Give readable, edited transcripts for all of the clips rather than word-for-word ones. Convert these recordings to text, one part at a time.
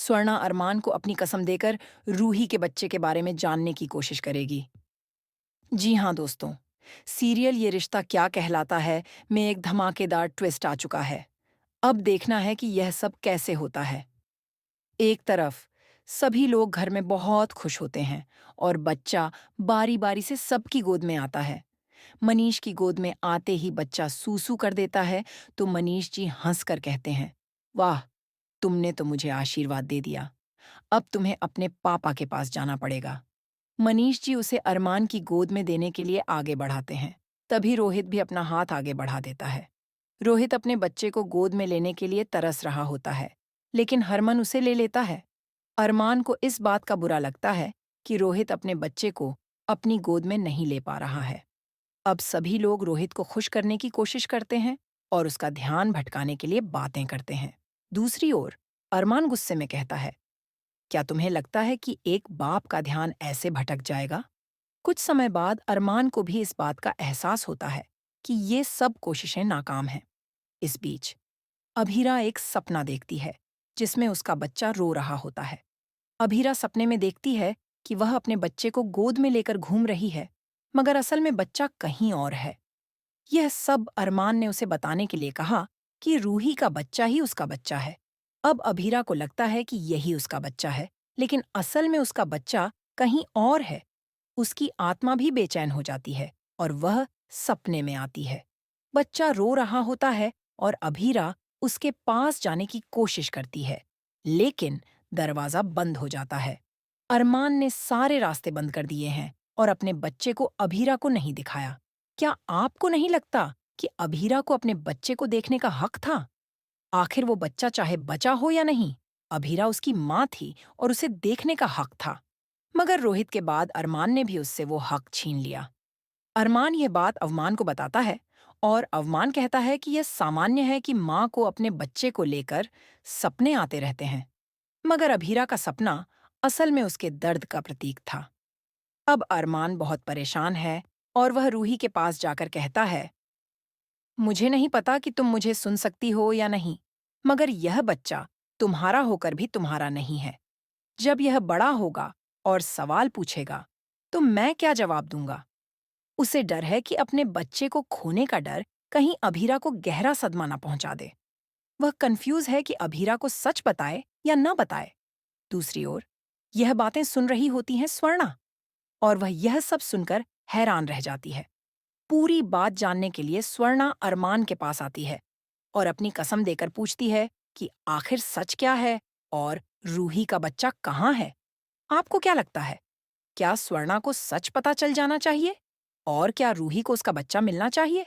स्वर्णा अरमान को अपनी कसम देकर रूही के बच्चे के बारे में जानने की कोशिश करेगी। जी हाँ दोस्तों, सीरियल ये रिश्ता क्या कहलाता है में एक धमाकेदार ट्विस्ट आ चुका है। अब देखना है कि यह सब कैसे होता है। एक तरफ सभी लोग घर में बहुत खुश होते हैं और बच्चा बारी बारी से सबकी गोद में आता है। मनीष की गोद में आते ही बच्चा सूसू कर देता है तो मनीष जी हंसकर कहते हैं, वाह, तुमने तो मुझे आशीर्वाद दे दिया। अब तुम्हें अपने पापा के पास जाना पड़ेगा। मनीष जी उसे अरमान की गोद में देने के लिए आगे बढ़ाते हैं। तभी रोहित भी अपना हाथ आगे बढ़ा देता है। रोहित अपने बच्चे को गोद में लेने के लिए तरस रहा होता है, लेकिन हरमन उसे ले लेता है। अरमान को इस बात का बुरा लगता है कि रोहित अपने बच्चे को अपनी गोद में नहीं ले पा रहा है। अब सभी लोग रोहित को खुश करने की कोशिश करते हैं और उसका ध्यान भटकाने के लिए बातें करते हैं। दूसरी ओर अरमान गुस्से में कहता है, क्या तुम्हें लगता है कि एक बाप का ध्यान ऐसे भटक जाएगा? कुछ समय बाद अरमान को भी इस बात का एहसास होता है कि ये सब कोशिशें नाकाम हैं। इस बीच अभीरा एक सपना देखती है जिसमें उसका बच्चा रो रहा होता है। अभीरा सपने में देखती है कि वह अपने बच्चे को गोद में लेकर घूम रही है, मगर असल में बच्चा कहीं और है। यह सब अरमान ने उसे बताने के लिए कहा कि रूही का बच्चा ही उसका बच्चा है। अब अभीरा को लगता है कि यही उसका बच्चा है, लेकिन असल में उसका बच्चा कहीं और है। उसकी आत्मा भी बेचैन हो जाती है और वह सपने में आती है। बच्चा रो रहा होता है और अभीरा उसके पास जाने की कोशिश करती है, लेकिन दरवाजा बंद हो जाता है। अरमान ने सारे रास्ते बंद कर दिए हैं और अपने बच्चे को अभीरा को नहीं दिखाया। क्या आपको नहीं लगता कि अभीरा को अपने बच्चे को देखने का हक था? आखिर वो बच्चा चाहे बचा हो या नहीं, अभीरा उसकी माँ थी और उसे देखने का हक था। मगर रोहित के बाद अरमान ने भी उससे वो हक छीन लिया। अरमान ये बात अवमान को बताता है और अवमान कहता है कि यह सामान्य है कि माँ को अपने बच्चे को लेकर सपने आते रहते हैं। मगर अभीरा का सपना असल में उसके दर्द का प्रतीक था। अब अरमान बहुत परेशान है और वह रूही के पास जाकर कहता है, मुझे नहीं पता कि तुम मुझे सुन सकती हो या नहीं, मगर यह बच्चा तुम्हारा होकर भी तुम्हारा नहीं है। जब यह बड़ा होगा और सवाल पूछेगा, तो मैं क्या जवाब दूंगा? उसे डर है कि अपने बच्चे को खोने का डर कहीं अभीरा को गहरा सदमा न पहुंचा दे। वह कंफ्यूज है कि अभीरा को सच बताए या न बताए। दूसरी ओर यह बातें सुन रही होती हैं स्वर्णा और वह यह सब सुनकर हैरान रह जाती है। पूरी बात जानने के लिए स्वर्णा अरमान के पास आती है और अपनी कसम देकर पूछती है कि आखिर सच क्या है और रूही का बच्चा कहाँ है। आपको क्या लगता है, क्या स्वर्णा को सच पता चल जाना चाहिए और क्या रूही को उसका बच्चा मिलना चाहिए?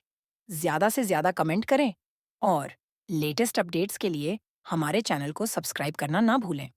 ज्यादा से ज्यादा कमेंट करें और लेटेस्ट अपडेट्स के लिए हमारे चैनल को सब्सक्राइब करना ना भूलें।